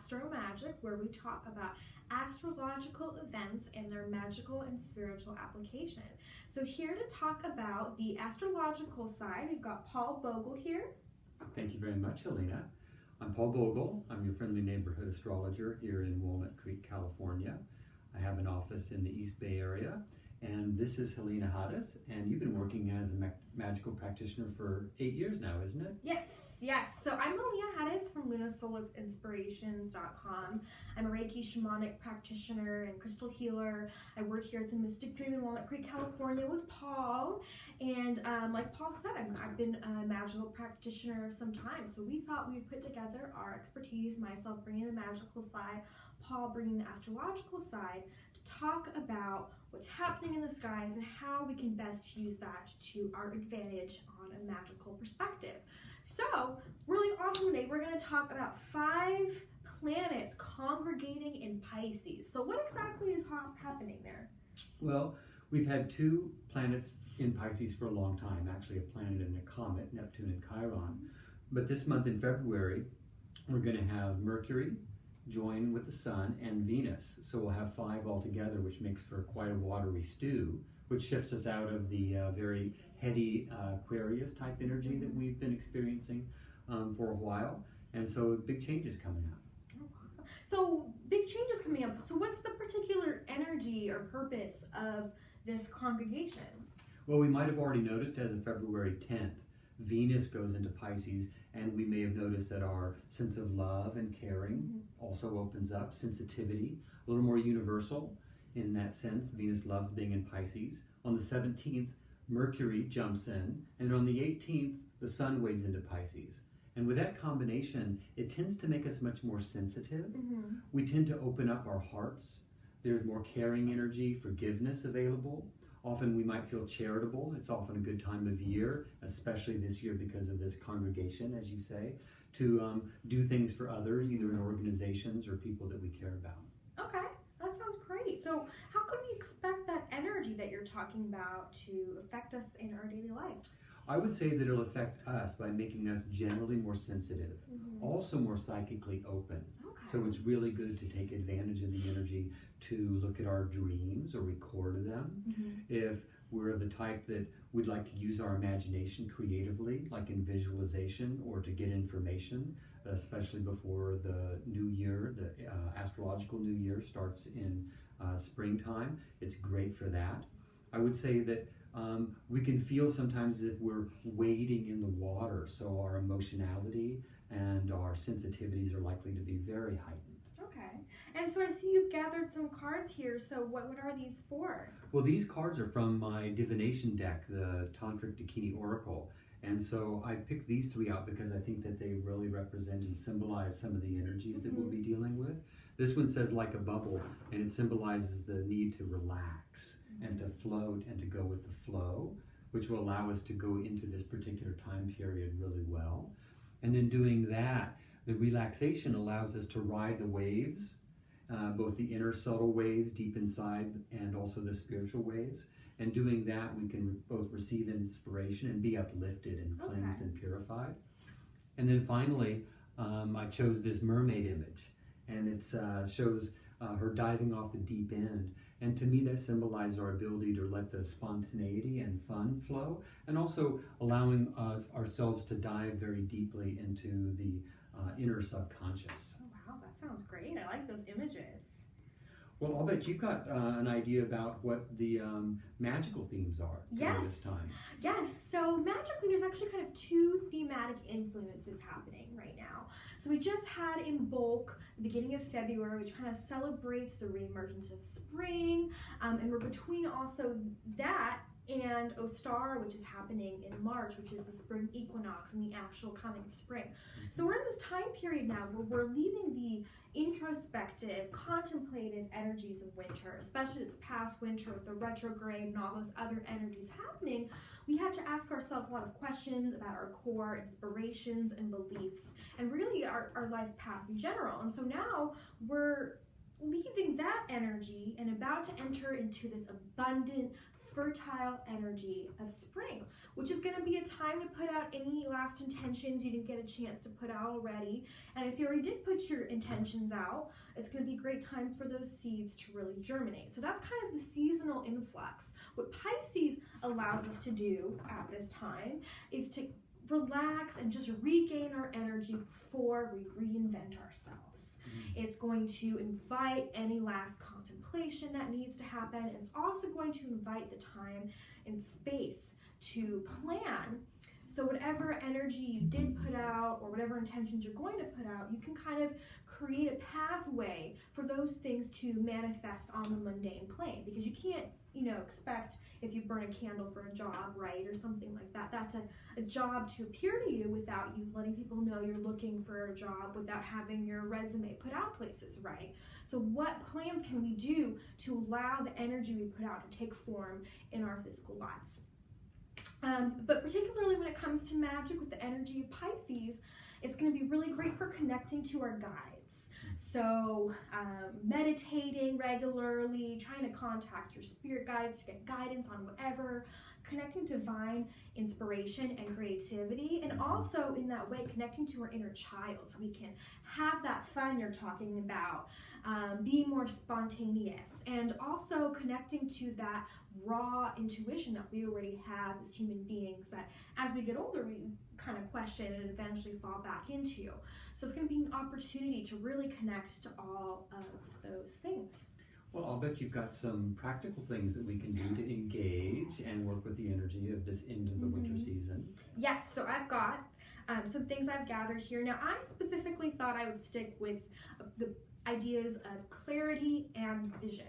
Astromagick, where we talk about astrological events and their magical and spiritual application. So here to talk about the astrological side, we've got Paul Bogle here. Thank you very much, Halina. I'm Paul Bogle. I'm your friendly neighborhood astrologer here in Walnut Creek, California. I have an office in the East Bay area, and this is Halina Hadis, and you've been working as a magical practitioner for 8 years now, isn't it? Yes. So I'm Halina Hadis from LunaSolasinspirations.com. I'm a Reiki shamanic practitioner and crystal healer. I work here at the Mystic Dream in Walnut Creek, California with Paul. And like Paul said, I've been a magical practitioner of some time. So we thought we'd put together our expertise, myself bringing the magical side, Paul bringing the astrological side, to talk about what's happening in the skies and how we can best use that to our advantage on a magical perspective. So, really awesome today, we're going to talk about 5 planets congregating in Pisces. So what exactly is happening there? Well, we've had 2 planets in Pisces for a long time, actually a planet and a comet, Neptune and Chiron. But this month in February, we're going to have Mercury join with the Sun and Venus. So we'll have 5 altogether, which makes for quite a watery stew, which shifts us out of the very heady Aquarius type energy that we've been experiencing for a while. And so big changes coming up. Oh, awesome. So big changes coming up. So what's the particular energy or purpose of this congregation? Well, we might have already noticed as of February 10th, Venus goes into Pisces, and we may have noticed that our sense of love and caring also opens up, sensitivity, a little more universal in that sense. Venus loves being in Pisces. On the 17th, Mercury jumps in, and on the 18th, the Sun wades into Pisces. And with that combination, it tends to make us much more sensitive. We tend to open up our hearts. There's more caring energy, forgiveness available. Often we might feel charitable. It's often a good time of year, especially this year because of this congregation, as you say, to do things for others, either in organizations or people that we care about. Okay, that sounds great. So how could we expect that energy that you're talking about to affect us in our daily life? I would say that it'll affect us by making us generally more sensitive, also more psychically open. Okay. So it's really good to take advantage of the energy to look at our dreams or record them. If we're of the type that we'd like to use our imagination creatively, like in visualization or to get information, especially before the new year, the astrological new year starts in springtime, it's great for that. I would say that we can feel sometimes as if we're wading in the water, so our emotionality and our sensitivities are likely to be very heightened. Okay, and so I see you've gathered some cards here, so what are these for? Well, these cards are from my divination deck, the Tantric Dakini Oracle, and so I picked these 3 out because I think that they really represent and symbolize some of the energies that we'll be dealing with. This one says like a bubble, and it symbolizes the need to relax and to float and to go with the flow, which will allow us to go into this particular time period really well. And then doing that, the relaxation allows us to ride the waves, both the inner subtle waves deep inside and also the spiritual waves. And doing that, we can both receive inspiration and be uplifted and cleansed and purified. And then finally, I chose this mermaid image, and it shows her diving off the deep end. And to me, that symbolizes our ability to let the spontaneity and fun flow, and also allowing us ourselves to dive very deeply into the inner subconscious. Oh wow, that sounds great. I like those images. Well, I'll bet you've got an idea about what the magical themes are during this time. Yes, so magically there's actually kind of 2 thematic influences happening right now. So we just had in bulk the beginning of February, which kind of celebrates the reemergence of spring, and we're between also that and Ostara, which is happening in March, which is the spring equinox and the actual coming of spring. So we're in this time period now where we're leaving the introspective, contemplative energies of winter, especially this past winter with the retrograde and all those other energies happening. We had to ask ourselves a lot of questions about our core inspirations and beliefs, and really our life path in general. And so now we're leaving that energy and about to enter into this abundant, fertile energy of spring, which is going to be a time to put out any last intentions you didn't get a chance to put out already. And if you already did put your intentions out, it's going to be a great time for those seeds to really germinate. So that's kind of the seasonal influx. What Pisces allows us to do at this time is to relax and just regain our energy before we reinvent ourselves. It's going to invite any last contemplation that needs to happen. It's also going to invite the time and space to plan. So whatever energy you did put out or whatever intentions you're going to put out, you can kind of create a pathway for those things to manifest on the mundane plane, because you can't, expect if you burn a candle for a job, right, or something like that. That's a job to appear to you without you letting people know you're looking for a job, without having your resume put out places, right? So what plans can we do to allow the energy we put out to take form in our physical lives? But particularly when it comes to magic with the energy of Pisces, it's going to be really great for connecting to our guides. So meditating regularly, trying to contact your spirit guides to get guidance on whatever, connecting to divine inspiration and creativity, and also in that way connecting to our inner child so we can have that fun you're talking about, being more spontaneous, and also connecting to that raw intuition that we already have as human beings that as we get older we kind of question and eventually fall back into. So it's going to be an opportunity to really connect to all of those things. Well, I'll bet you've got some practical things that we can do to engage and work with the energy of this end of the winter season. Yes, so I've got some things I've gathered here. Now, I specifically thought I would stick with the ideas of clarity and vision.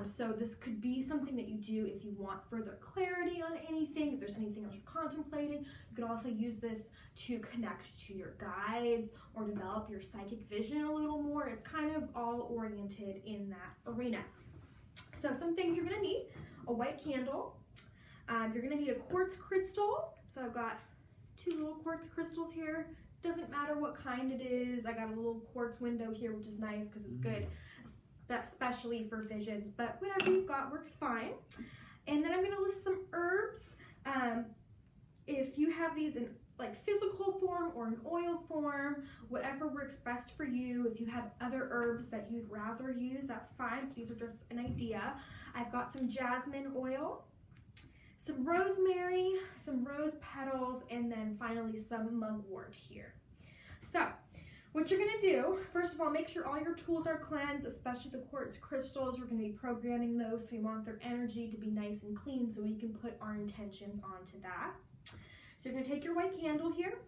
So this could be something that you do if you want further clarity on anything, if there's anything else you're contemplating. You could also use this to connect to your guides or develop your psychic vision a little more. It's kind of all oriented in that arena. So some things you're gonna need: a white candle. You're gonna need a quartz crystal. So I've got 2 little quartz crystals here. Doesn't matter what kind it is. I got a little quartz window here, which is nice because it's good, especially for visions, but whatever you've got works fine. And then I'm going to list some herbs. If you have these in like physical form or in oil form, whatever works best for you. If you have other herbs that you'd rather use, that's fine. These are just an idea. I've got some jasmine oil, some rosemary, some rose petals, and then finally some mugwort here. So what you're gonna do, first of all, make sure all your tools are cleansed, especially the quartz crystals. We're gonna be programming those, so we want their energy to be nice and clean so we can put our intentions onto that. So you're gonna take your white candle here.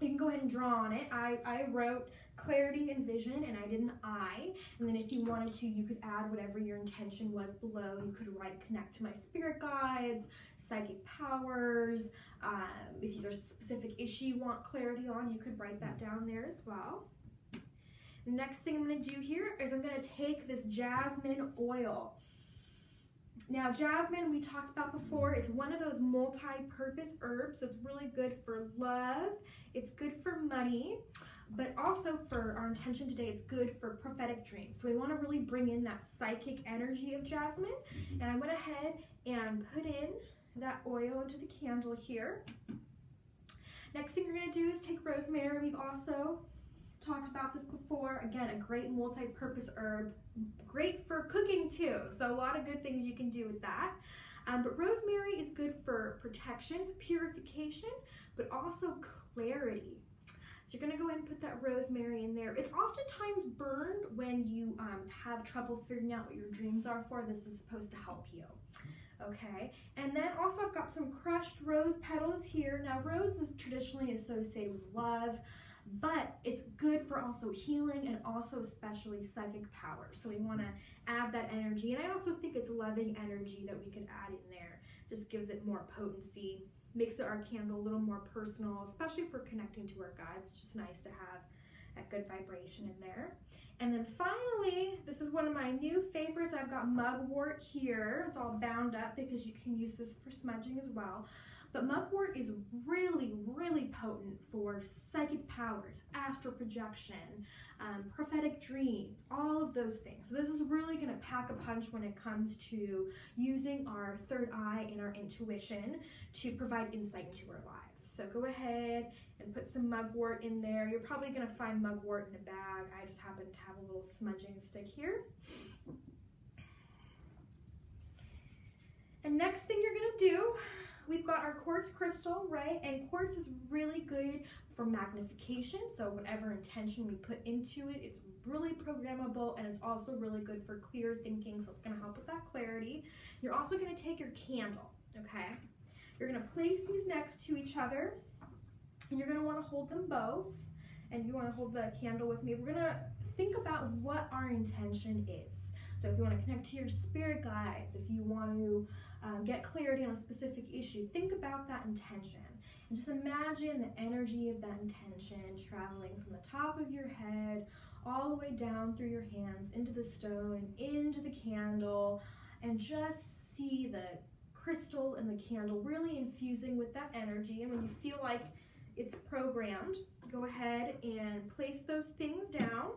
You can go ahead and draw on it. I wrote clarity and vision, and I did an I. And then if you wanted to, you could add whatever your intention was below. You could write connect to my spirit guides, psychic powers. If there's a specific issue you want clarity on, you could write that down there as well. The next thing I'm going to do here is I'm going to take this jasmine oil. Now, jasmine, we talked about before, it's one of those multi-purpose herbs, so it's really good for love, it's good for money, but also for our intention today, it's good for prophetic dreams. So we want to really bring in that psychic energy of jasmine, and I went ahead and put in that oil into the candle here. Next thing you're going to do is take rosemary. We've also talked about this before. Again, a great multi-purpose herb, great for cooking too. So a lot of good things you can do with that. But rosemary is good for protection, purification, but also clarity. So you're gonna go ahead and put that rosemary in there. It's oftentimes burned when you have trouble figuring out what your dreams are for. This is supposed to help you. Okay, and then also I've got some crushed rose petals here. Now, rose is traditionally associated with love, but it's good for also healing and also especially psychic power. So we want to add that energy, and I also think it's loving energy that we could add in there. Just gives it more potency, makes our candle a little more personal, especially for connecting to our guides. It's just nice to have that good vibration in there. And then finally, this is one of my new favorites. I've got mugwort here. It's all bound up because you can use this for smudging as well. But mugwort is really, really potent for psychic powers, astral projection, prophetic dreams, all of those things. So this is really going to pack a punch when it comes to using our third eye and our intuition to provide insight into our lives. So go ahead and put some mugwort in there. You're probably going to find mugwort in a bag. I just happen to have a little smudging stick here. And next thing you're going to do, we've got our quartz crystal, right? And quartz is really good for magnification. So whatever intention we put into it, it's really programmable, and it's also really good for clear thinking. So it's going to help with that clarity. You're also going to take your candle, okay? You're going to place these next to each other, and you're going to want to hold them both. And you want to hold the candle with me. We're going to think about what our intention is. So if you want to connect to your spirit guides, if you want to get clarity on a specific issue, think about that intention. And just imagine the energy of that intention traveling from the top of your head all the way down through your hands, into the stone, and into the candle, and just see the crystal and the candle really infusing with that energy. And when you feel like it's programmed, go ahead and place those things down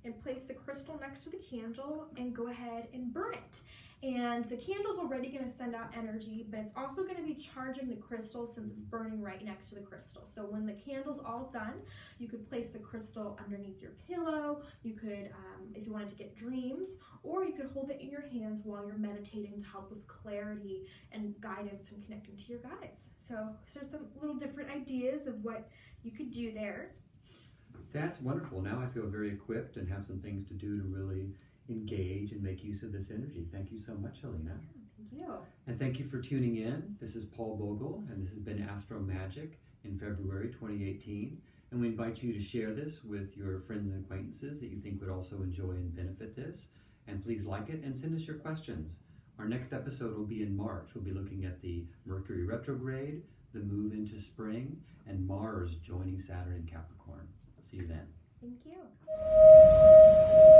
and place the crystal next to the candle and go ahead and burn it. And the candle's already going to send out energy, but it's also going to be charging the crystal since it's burning right next to the crystal. So when the candle's all done, you could place the crystal underneath your pillow. You could, if you wanted to get dreams, or you could hold it in your hands while you're meditating to help with clarity and guidance and connecting to your guides. So there's some little different ideas of what you could do there. That's wonderful. Now I feel very equipped and have some things to do to really engage and make use of this energy. Thank you so much, Halina. Thank you. And thank you for tuning in. This is Paul Bogle, and this has been Astromagick in February 2018. And we invite you to share this with your friends and acquaintances that you think would also enjoy and benefit this. And please like it and send us your questions. Our next episode will be in March. We'll be looking at the Mercury retrograde, the move into spring, and Mars joining Saturn in Capricorn. See you then. Thank you.